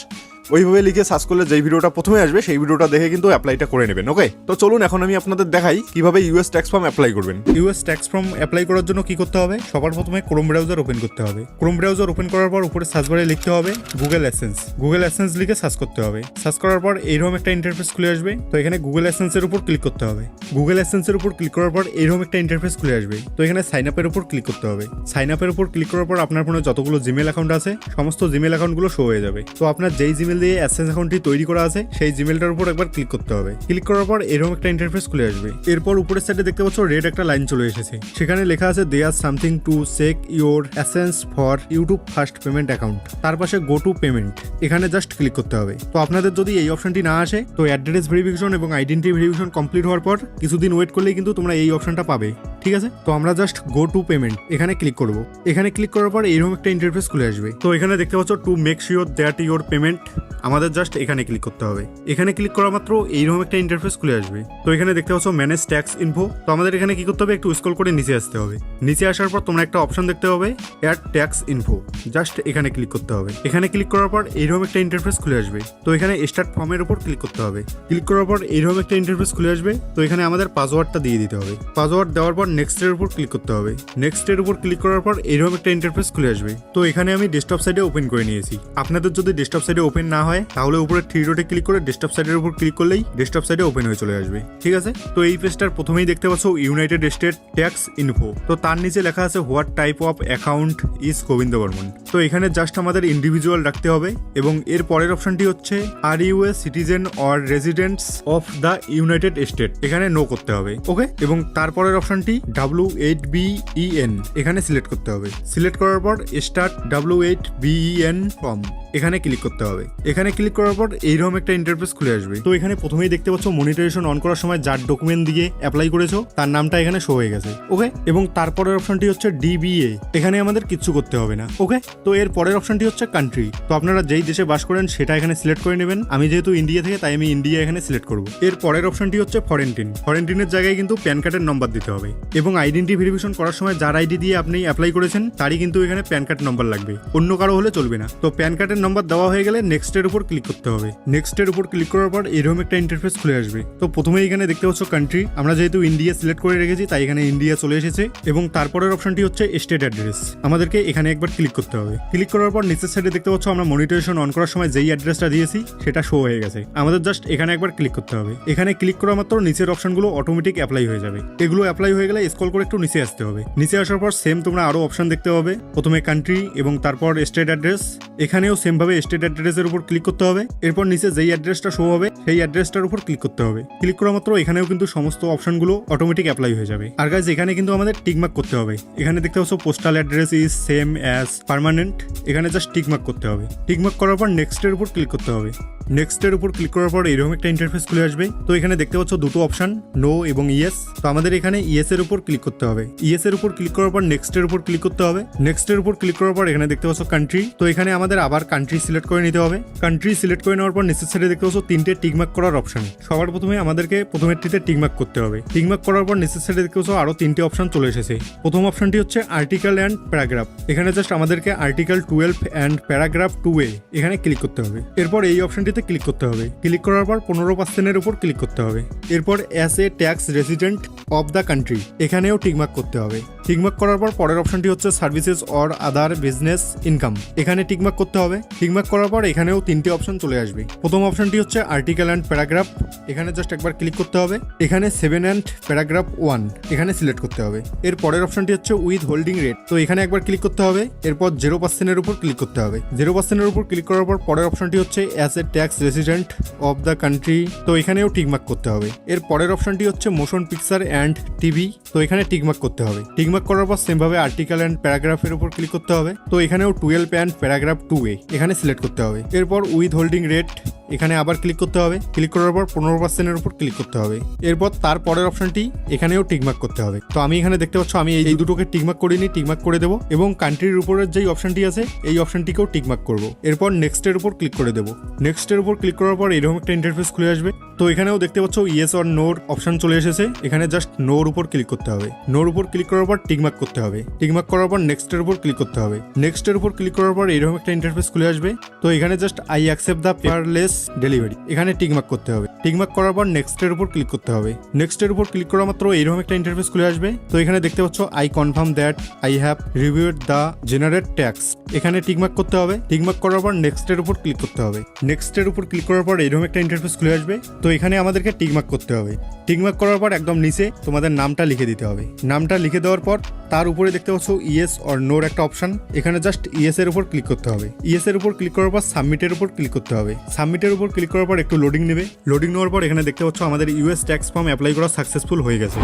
ওইভাবে লিখে সার্চ করলে যেই ভিডিওটা প্রথমে আসবে সেই ভিডিওটা দেখে কিন্তু অ্যাপ্লাইটা করে নেবেন। ওকে, তো চলুন এখন আমি আপনাদের দেখাই কিভাবে ইউএস ট্যাক্স ফর্ম অ্যাপ্লাই করবেন। ইউএস ট্যাক্স ফর্ম অ্যাপ্লাই করার জন্য কি করতে হবে, সবার প্রথমে ক্রোম ব্রাউজার ওপেন করতে হবে। ক্রোম ব্রাউজার ওপেন করার পর উপরে সার্চ বারে লিখতে হবে গুগল অ্যাডসেন্স। গুগল অ্যাডসেন্স লিখে সার্চ করতে হবে। সার্চ করার পর এইরকম একটা ইন্টারফেস খুলে আসবে। তো এখানে গুগল অ্যাডসেন্সের উপর ক্লিক করতে হবে। গুগল অ্যাডসেন্সের উপর ক্লিক করার পর এইরকম একটা ইন্টারফেস খুলে আসবে। তো এখানে সাইন আপের উপর ক্লিক করতে হবে। সাইন আপের উপর ক্লিক করার পর আপনার ফোনে যতগুলো জিমেল অ্যাকাউন্ট আছে সমস্ত জিমেল অ্যাকাউন্টগুলো শো হয়ে যাবে। তো আপনার যেই জিমেল দিয়ে অ্যাডসেন্স অ্যাকাউন্টটি তৈরি করা আছে সেই জিমেলটার উপর একবার ক্লিক করতে হবে। ক্লিক করার পর এরকম একটা ইন্টারফেস খুলে আসবে। এরপর উপরের সাইডে দেখতে পাচ্ছ রেড একটা লাইন চলে এসেছে, সেখানে লেখা আছে there something to check your AdSense for YouTube first payment account. তার পাশে গো টু পেমেন্ট, এখানে জাস্ট ক্লিক করতে হবে। তো আপনাদের যদি এই অপশনটি না আসে তো অ্যাড্রেস ভেরিফিকেশন এবং আইডেন্টি ভেরিফিকেশন কমপ্লিট হওয়ার পর কিছুদিন ওয়েট করলেই কিন্তু তোমরা এই অপশনটা পাবে। ঠিক আছে, তো আমরা জাস্ট গো টু পেমেন্ট এখানে ক্লিক করব। এখানে ক্লিক করার পর এরকম একটা ইন্টারফেস খুলে আসবে। তো এখানে দেখতে পাচ্ছ to make sure that your payment, আমাদের জাস্ট এখানে ক্লিক করতে হবে। এখানে ক্লিক করা মাত্র এইরকম একটা ইন্টারফেস খুলে আসবে। তো এখানে দেখতে পাচ্ছ ম্যানেজ ট্যাক্স ইনফো। তো আমাদের এখানে কি করতে হবে, একটু স্ক্রল করে নিচে আসতে হবে। নিচে আসার পর তোমরা একটা অপশন দেখতে হবে অ্যাড ট্যাক্স ইনফো, জাস্ট এখানে ক্লিক করতে হবে। এখানে ক্লিক করার পর এইরকম একটা ইন্টারফেস খুলে আসবে। তো এখানে স্টার্ট ফর্মের উপর ক্লিক করতে হবে। ক্লিক করার পর এইরকম একটা ইন্টারফেস খুলে আসবে। তো এখানে আমাদের পাসওয়ার্ডটা দিয়ে দিতে হবে। পাসওয়ার্ড দেওয়ার পর নেক্সট এর উপর ক্লিক করতে হবে। নেক্সট এর উপর ক্লিক করার পর এইরকম একটা ইন্টারফেস খুলে আসবে। তো এখানে আমি ডেস্কটপ সাইডে ওপেন করে নিয়েছি। আপনাদের যদি ডেস্কটপ সাইডে ওপেন না হয় তাহলে উপরে থ্রি ডটে ক্লিক করে ডেস্কটপ সাইডের উপর ক্লিক করলেই ডেস্কটপ সাইডে ওপেন হয়ে চলে আসবে। ঠিক আছে, তো এই পেজটার প্রথমেই দেখতে পাচ্ছ ইউনাইটেড স্টেট ট্যাক্স ইনফো। তো তার নিচে লেখা আছে what type of account is Gobinda Barman. তো এখানে জাস্ট আমাদের ইন্ডিভিজুয়াল রাখতে হবে এবং এর পরের অপশনটি হচ্ছে are you a citizen or residents of the United State, এখানে নো করতে হবে। ওকে, এবং তারপরের অপশনটি W8BEN এখানে সিলেক্ট করতে হবে। সিলেক্ট করার পর স্টার্ট W8BEN ফর্ম এখানে ক্লিক করতে হবে। এখানে ক্লিক করার পর এইরকম একটা ইন্টারফেস খুলে আসবে। তো এখানে প্রথমেই দেখতে পাচ্ছ মনিটাইজেশন অন করার সময় যার ডকুমেন্ট দিয়ে অ্যাপ্লাই করেছো তার নামটা এখানে শো হয়ে গেছে। ওকে, এবং তারপরের অপশনটি হচ্ছে DBA, এখানে আমাদের কিচ্ছু করতে হবে না। ওকে, তো এর পরের অপশনটি হচ্ছে কান্ট্রি। তো আপনারা যেই দেশে বাস করেন সেটা এখানে সিলেক্ট করে নেবেন। আমি যেহেতু ইন্ডিয়া থেকে তাই আমি ইন্ডিয়া এখানে সিলেক্ট করব। এর পরের অপশনটি হচ্ছে ফরেন্টিন। ফরেন্টিনের জায়গায় কিন্তু প্যান কার্ডের নম্বর দিতে হবে এবং আইডেন্টি ভেরিফিকেশন করার সময় যার আইডি দিয়ে আপনি অ্যাপ্লাই করেছেন তারই কিন্তু এখানে প্যান কার্ড নম্বর লাগবে, অন্য কারো হলে চলবে না। তো প্যান কার্ডের নম্বর দেওয়া হয়ে গেলে নেক্সট এর উপর ক্লিক করতে হবে। নেক্সট এর উপর ক্লিক করার পর এরকম একটা ইন্টারফেস খুলে আসবে। তো প্রথমে এখানে দেখতে পাচ্ছ কান্ট্রি, আমরা যেহেতু ইন্ডিয়া সিলেক্ট করে রেখেছি তাই এখানে ইন্ডিয়া চলে এসেছে। এবং তারপরের অপশনটি হচ্ছে স্টেট অ্যাড্রেস, আমাদেরকে এখানে একবার ক্লিক করতে হবে। ক্লিক করার পর নিচের সাইডে দেখতে পাচ্ছ আমরা মনিটাইজেশন অন করার সময় যেই অ্যাড্রেসটা দিয়েছি সেটা শো হয়ে গেছে। আমাদের জাস্ট এখানে একবার ক্লিক করতে হবে। এখানে ক্লিক করা মাত্র নিচের অপশনগুলো অটোমেটিক অ্যাপ্লাই হয়ে যাবে। এগুলো অ্যাপ্লাই হয়ে গেলে স্ক্রল করে একটু নিচে আসতে হবে। নিচে আসার পর সেম তোমরা আরো অপশন দেখতে হবে, প্রথমে কান্ট্রি এবং তারপর স্টেট অ্যাড্রেস। এখানেও সেম ভাবে স্টেট অ্যাড্রেসের উপর ক্লিক করতে হবে। এরপর নিচে যেই অ্যাড্রেসটা শো হবে সেই অ্যাড্রেসটার উপর ক্লিক করতে হবে। ক্লিক করা মাত্র এখানেও কিন্তু সমস্ত অপশনগুলো অটোমেটিক অ্যাপ্লাই হয়ে যাবে। আর গাইস এখানে কিন্তু আমাদের টিকমার্ক করতে হবে। এখানে দেখতে পাচ্ছ postal address is same as permanent, এখানে জাস্ট টিকমার্ক করতে হবে। টিকমার্ক করার পর নেক্সট এর উপর ক্লিক করতে হবে। নেক্সট এর উপর ক্লিক করার পর এরকম একটা ইন্টারফেস খুলে আসবে। তো এখানে দেখতে পাচ্ছ দুটো অপশন নো এবং ইয়েস। তো আমাদের এখানে ইয়েস এর উপর ক্লিক করতে হবে। ইয়েস এর উপর ক্লিক করার পর নেক্সট এর উপর ক্লিক করতে হবে। নেক্সট এর উপর ক্লিক করার পর এখানে দেখতে পাচ্ছ কান্ট্রি। তো এখানে আমাদের আবার কান্ট্রি সিলেক্ট করে নিতে হবে। কান্ট্রি সিলেক্ট করে নেওয়ার পর নিচের সাইডে দেখতে পাচ্ছ তিনটে টিকমার্ক করার অপশন। সবার প্রথমে আমাদেরকে প্রথমেরটিতে টিকমার্ক করতে হবে। টিকমার্ক করার পর নিচের সাইডে দেখতে পাচ্ছ আরো তিনটে অপশন চলে এসেছে। প্রথম অপশনটি হচ্ছে আর্টিকেল অ্যান্ড প্যারাগ্রাফ, এখানে জাস্ট আমাদেরকে আর্টিকেল 12 অ্যান্ড প্যারাগ্রাফ 2A এখানে ক্লিক করতে হবে। এরপর এই অপশনটিতে ক্লিক করতে হবে। ক্লিক করার পর 15% উপর ক্লিক করতে হবে। এরপর as a tax resident of the country এখানেও টিকমার্ক করতে হবে। টিকমার্ক করার পর পরের অপশনটি হচ্ছে services or other business income, এখানে টিকমার্ক করতে হবে। টিকমার্ক করার পর এখানেও 3টে অপশন চলে আসবে। প্রথম অপশনটি হচ্ছে আর্টিকেল অ্যান্ড প্যারাগ্রাফ, এখানে জাস্ট একবার ক্লিক করতে হবে। এখানে 7 অ্যান্ড প্যারাগ্রাফ 1 এখানে সিলেক্ট করতে হবে। এর পরের অপশনটি হচ্ছে উইথ হোল্ডিং রেট, তো এখানে একবার ক্লিক করতে হবে। এরপর 0%-এর উপর ক্লিক করতে হবে। 0%-এর উপর ক্লিক করার পর পরের অপশনটি হচ্ছে as a tax resident of the country, তো এখানেও টিকমার্ক করতে হবে। এর পরের অপশনটি হচ্ছে মোশন পিকচার অ্যান্ড টিভি, তো এখানে টিকমার্ক করতে হবে। টিকমার্ক করার পর সেমভাবে আর্টিকেল অ্যান্ড প্যারাগ্রাফের উপর ক্লিক করতে হবে, তো এখানেও 12 অ্যান্ড প্যারাগ্রাফ 2A এখানে সিলেক্ট করতে হবে। এরপর উইথ হোল্ডিং রেট এখানে আবার ক্লিক করতে হবে। ক্লিক করার পর 15%-এর উপর ক্লিক করতে হবে। এরপর তার পরের অপশনটি এখানেও টিকমার্ক করতে হবে। তো আমি এখানে দেখতে পাচ্ছ আমি এই দুটোকে টিকমার্ক করিনি, টিকমার্ক করে দেবো এবং কান্ট্রির উপরের যেই অপশনটি আছে এই অপশনটিকেও টিকমার্ক করব। এরপর নেক্সটের উপর ক্লিক করে দেবো। নেক্সটের উপর ক্লিক করার পর এরকম একটা ইন্টারফেস খুলে আসবে। তো এখানেও দেখতে পাচ্ছ ইয়েস অর নোর অপশন চলে এসেছে, এখানে জাস্ট নোর উপর ক্লিক করতে হবে। নোর উপর ক্লিক করার পর টিকমার্ক করতে হবে। টিকমার্ক করার পর নেক্সটের উপর ক্লিক করতে হবে। নেক্সটের উপর ক্লিক করার পর এরকম একটা ইন্টারফেস খুলে আসবে। তো এখানে just I accept the paperless delivery এখানে টিকমার্ক করতে হবে। টিকমার্ক করার পর নেক্সটের উপর ক্লিক করতে হবে। নেক্সটের উপর ক্লিক করা মাত্র এরকম একটা ইন্টারফেস খুলে আসবে। তো এখানে দেখতে পাচ্ছ I confirm that I have reviewed the generate tax এখানে টিকমার্ক করতে হবে। টিকমার্ক করার পর নেক্সটের উপর ক্লিক করতে হবে। নেক্সটের উপর ক্লিক করার পর এরকম একটা ইন্টারফেস খুলে আসবে। তো এখানে আমাদেরকে টিকমার্ক করতে হবে। টিকমার্ক করার পর একদম নিচে তোমাদের নামটা লিখে দিতে হবে। নামটা লিখে দেওয়ার পর তার উপরে দেখতে পাচ্ছ ইয়েস অর নোর একটা অপশন, এখানে জাস্ট ইয়েস এর উপর ক্লিক করতে হবে। ইয়েস এর উপর ক্লিক করার পর সাবমিটের উপর ক্লিক করতে হবে। সাবমিটের উপর ক্লিক করার পর একটু লোডিং নেবে। লোডিং নেওয়ার পর এখানে দেখতে পাচ্ছ আমাদের ইউএস ট্যাক্স ফর্ম অ্যাপ্লাই করা সাকসেসফুল হয়ে গেছে।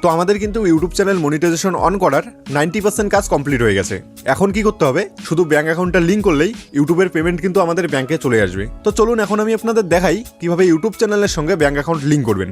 তো আমাদের কিন্তু ইউটিউব চ্যানেল মনিটাইজেশন অন করার 90% কাজ কমপ্লিট হয়ে গেছে। এখন কি করতে হবে, শুধু ব্যাংক অ্যাকাউন্টটা লিঙ্ক করলেই ইউটিউবের পেমেন্ট কিন্তু আমাদের ব্যাংকে চলে আসবে। তো চলুন এখন আমি আপনাদের দেখাই কিভাবে ইউটিউব চ্যানেলের সঙ্গে ব্যাংক অ্যাকাউন্ট লিঙ্ক করবেন।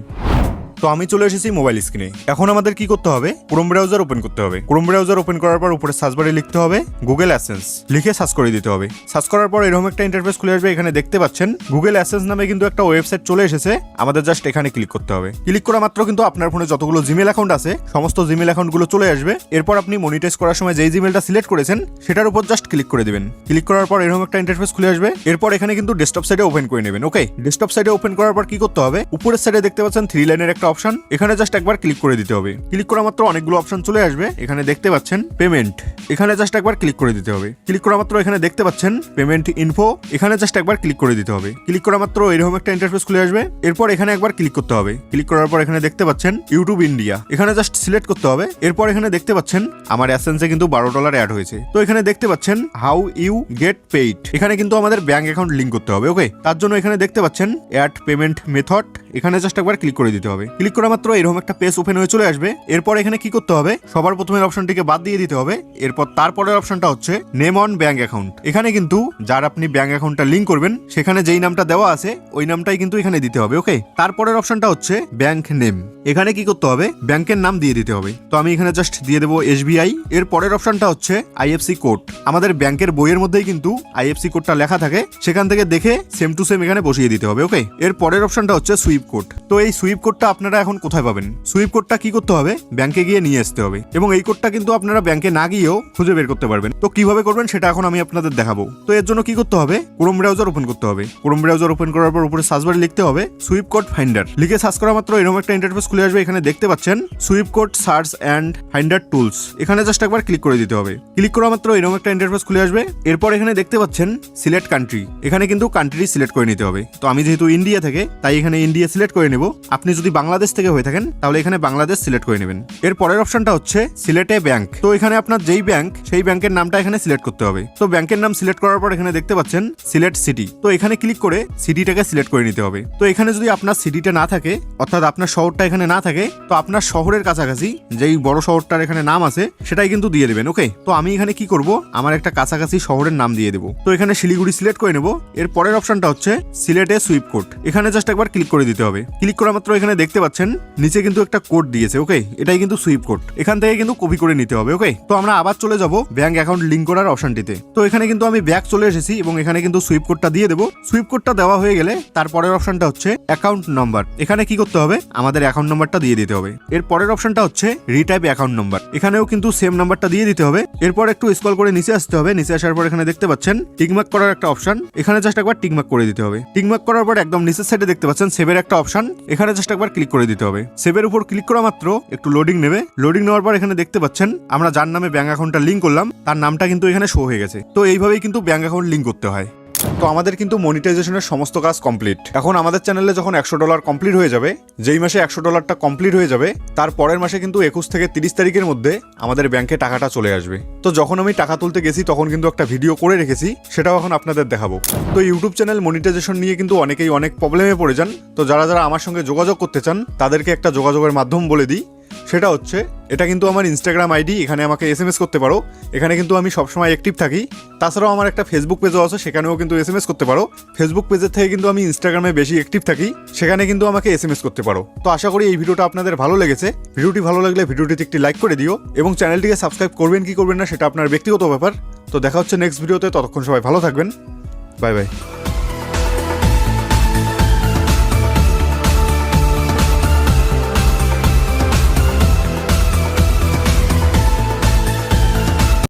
তো আমি চলে এসেছি মোবাইল স্ক্রিনে। এখন আমাদের কি করতে হবে, ক্রোম ব্রাউজার ওপেন করতে হবে। ক্রোম ব্রাউজার ওপেন করার পর উপরে সার্চ বারে লিখতে হবে গুগল অ্যাডসেন্স, লিখে সার্চ করে দিতে হবে। সার্চ করার পর এরকম একটা ইন্টারফেস খুলে আসবে। এখানে দেখতে পাচ্ছেন গুগল অ্যাডসেন্স নামে কিন্তু একটা ওয়েবসাইট চলে এসেছে। আমাদের জাস্ট এখানে ক্লিক করতে হবে। ক্লিক করা মাত্র কিন্তু আপনার ফোনে যতগুলো জিমেল অ্যাকাউন্ট আছে সমস্ত জিমেল অ্যাকাউন্টগুলো চলে আসবে। এরপর আপনি মনিটাইজ করার সময় যেই জিমেলটা সিলেক্ট করেছেন সেটার উপর জাস্ট ক্লিক করে দিবেন। ক্লিক করার পর এরকম একটা ইন্টারফেস খুলে আসবে। এরপর এখানে কিন্তু ডেস্কটপ সাইডে ওপেন করে নেবেন। ওকে, ডেস্কটপ সাইডে ওপেন করার পর কি করতে হবে, উপরের সাইডে দেখতে পাচ্ছেন 3 লাইনের একটা অপশন, এখানে জাস্ট একবার ক্লিক করে দিতে হবে। ক্লিক করা মাত্র অনেকগুলো অপশন চলে আসবে। এখানে দেখতে পাচ্ছেন পেমেন্ট, এখানে জাস্ট একবার ক্লিক করে দিতে হবে। ক্লিক করা মাত্র এখানে দেখতে পাচ্ছেন পেমেন্ট ইনফো, এখানে জাস্ট একবার ক্লিক করে দিতে হবে। ক্লিক করা মাত্র এরকম একটা ইন্টারফেস খুলে আসবে। এরপর এখানে একবার ক্লিক করতে হবে। ক্লিক করার পর এখানে দেখতে পাচ্ছেন ইউটিউব ইন্ডিয়া, এখানে জাস্ট সিলেক্ট করতে হবে। এরপর এখানে দেখতে পাচ্ছেন আমার অ্যাডসেন্সে কিন্তু $12 অ্যাড হয়েছে। তো এখানে দেখতে পাচ্ছেন হাউ ইউ গেট পেইড, এখানে কিন্তু আমাদের ব্যাংক অ্যাকাউন্ট লিঙ্ক করতে হবে। ওকে, তার জন্য এখানে দেখতে পাচ্ছেন অ্যাড পেমেন্ট মেথড, এখানে জাস্ট একবার ক্লিক করে দিতে হবে। ক্লিক করা মাত্র এরকম একটা পেজ ওপেন হয়ে চলে আসবে। এরপর এখানে কি করতে হবে, সবার প্রথমের অপশনটিকে বাদ দিয়ে দিতে হবে। এরপর তারপরের অপশনটা হচ্ছে নেম অন ব্যাংক অ্যাকাউন্ট, এখানে কিন্তু যার আপনি ব্যাংক অ্যাকাউন্টটা লিঙ্ক করবেন সেখানে যেই নামটা দেওয়া আছে ওই নামটাই কিন্তু এখানে দিতে হবে। ওকে, তারপরের অপশনটা হচ্ছে ব্যাংক নেম, এখানে কি করতে হবে, ব্যাংকের নাম দিয়ে দিতে হবে। তো আমি এখানে জাস্ট দিয়ে দেবো SBI। এর পরের অপশনটা হচ্ছে IFC কোড, আমাদের ব্যাংকের বইয়ের মধ্যেই কিন্তু IFC কোডটা লেখা থাকে, সেখান থেকে দেখে সেম টু সেম এখানে বসিয়ে দিতে হবে। ওকে, এর পরের অপশনটা হচ্ছে সুইপ কোড। তো এই সুইপ কোডটা আপনারা এখন কোথায় পাবেন, সুইপ কোডটা কি করতে হবে, ব্যাংকে গিয়ে নিয়ে আসতে হবে এবং এই কোডটা কিন্তু আপনারা ব্যাংকে না গিয়েও খুঁজে বের করতে পারবেন। তো কিভাবে করবেন সেটা এখন আমি আপনাদের দেখাবো। তো এর জন্য কি করতে হবে, ক্রোম ব্রাউজার ওপেন করতে হবে। ক্রোম ব্রাউজার ওপেন করার পর উপরে সার্চ বারে লিখতে হবে সুইপ কোড ফাইন্ডার, লিখে সার্চ করা মাত্র এরকম একটা ইন্টারফেস খুলে আসবে। এখানে দেখতে পাচ্ছেন sweep code search and finder tools, এখানে জাস্ট একবার ক্লিক করে দিতে হবে। ক্লিক করা মাত্র এরকম একটা ইন্টারফেস খুলে আসবে। এরপর এখানে দেখতে পাচ্ছেন সিলেক্ট কান্ট্রি, এখানে কিন্তু কান্ট্রি সিলেক্ট করে নিতে হবে। তো আমি যেহেতু ইন্ডিয়া থেকে তাই এখানে ইন্ডিয়া সিলেক্ট করে নেব। আপনি যদি বাংলাদেশ থেকে হয়ে থাকেন তাহলে এখানে বাংলাদেশ সিলেক্ট করে নেবেন। এর পরের অপশনটা হচ্ছে সিলেক্ট এ ব্যাংক, তো এখানে আপনার যেই ব্যাংক সেই ব্যাংকের নামটা এখানে সিলেক্ট করতে হবে। তো ব্যাংকের নাম সিলেক্ট করার পর এখানে দেখতে পাচ্ছেন সিলেক্ট সিটি, তো এখানে ক্লিক করে সিটিটাকে সিলেক্ট করে নিতে হবে। তো এখানে যদি আপনার সিটিটা না থাকে অর্থাৎ আপনার শহরটা এখানে না থাকে তো আপনার শহরের কাছাকাছি যেই বড় শহরটার এখানে নাম আছে সেটাই কিন্তু দিয়ে দেবেন। ওকে, তো আমি এখানে কি করব, আমার একটা কাছাকাছি শহরের নাম দিয়ে দেবো। তো এখানে শিলিগুড়ি সিলেক্ট করে নেব। এর পরের অপশনটা হচ্ছে সিলেক্ট এ সুইপ কোড, এখানে জাস্ট একবার ক্লিক করে দিতে হবে। ক্লিক করা মাত্র এখানে দেখতে পাচ্ছেন নিচে কিন্তু একটা কোড দিয়েছে। ওকে, এটাই কিন্তু সুইপ কোড, এখান থেকে কিন্তু কপি করে নিতে হবে। ওকে, তো আমরা আবার চলে যাব ব্যাংক অ্যাকাউন্ট লিঙ্ক করার অপশনটিতে। তো এখানে কিন্তু আমি ব্যাক চলে এসেছি এবং এখানে কিন্তু সুইপ কোডটা দিয়ে দেবো। সুইপ কোডটা দেওয়া হয়ে গেলে তারপরের অপশনটা হচ্ছে অ্যাকাউন্ট নাম্বার, এখানে কি করতে হবে, আমাদের অ্যাকাউন্ট নাম্বারটা দিয়ে দিতে হবে। এর পরের অপশনটা হচ্ছে রিটাইপ অ্যাকাউন্ট নাম্বার, এখানেও কিন্তু সেম নাম্বারটা দিয়ে দিতে হবে। এরপর একটু স্ক্রল করে নিচে আসতে হবে। নিচে আসার পর এখানে দেখতে পাচ্ছেন টিকমার্ক করার একটা অপশন, এখানে জাস্ট একবার টিকমার্ক করে দিতে হবে। টিকমার্ক করার পর একদম নিচের সাইডে দেখতে পাচ্ছেন সেভের একটা অপশন, এখানে জাস্ট একবার ক্লিক করে দিতে হবে। সেভের উপর ক্লিক করা মাত্র একটু লোডিং নেবে। লোডিং নেওয়ার পর এখানে দেখতে পাচ্ছেন আমরা যার নামে ব্যাংক অ্যাকাউন্টটা লিঙ্ক করলাম তার নামটা কিন্তু এখানে শো হয়ে গেছে। তো এইভাবেই কিন্তু ব্যাংক অ্যাকাউন্ট লিঙ্ক করতে হয়। তো আমাদের কিন্তু মনিটাইজেশনের সমস্ত কাজ কমপ্লিট। এখন আমাদের চ্যানেলে যখন $100 কমপ্লিট হয়ে যাবে, যেই মাসে $100টা কমপ্লিট হয়ে যাবে তার পরের মাসে কিন্তু 21 থেকে 30 তারিখের মধ্যে আমাদের ব্যাংকে টাকাটা চলে আসবে। তো যখন আমি টাকা তুলতে গেছি তখন কিন্তু একটা ভিডিও করে রেখেছি, সেটাও এখন আপনাদের দেখাবো। তো ইউটিউব চ্যানেল মনিটাইজেশন নিয়ে কিন্তু অনেকেই অনেক প্রবলেমে পড়ে যান। তো যারা যারা আমার সঙ্গে যোগাযোগ করতে চান তাদেরকে একটা যোগাযোগের মাধ্যম বলে দিই, সেটা হচ্ছে এটা কিন্তু আমার ইনস্টাগ্রাম আইডি, এখানে আমাকে SMS করতে পারো। এখানে কিন্তু আমি সবসময় অ্যাক্টিভ থাকি। তাছাড়াও আমার একটা ফেসবুক পেজও আছে, সেখানেও কিন্তু SMS করতে পারো। ফেসবুক পেজের থেকে কিন্তু আমি ইনস্টাগ্রামে বেশি অ্যাক্টিভ থাকি, সেখানে কিন্তু আমাকে SMS করতে পারো। তো আশা করি এই ভিডিওটা আপনাদের ভালো লেগেছে। ভিডিওটি ভালো লাগলে ভিডিওটিতে একটি লাইক করে দিও এবং চ্যানেলটিকে সাবস্ক্রাইব করবেন কি করবেন না সেটা আপনার ব্যক্তিগত ব্যাপার। তো দেখা হচ্ছে নেক্সট ভিডিওতে, ততক্ষণ সবাই ভালো থাকবেন। Bye bye.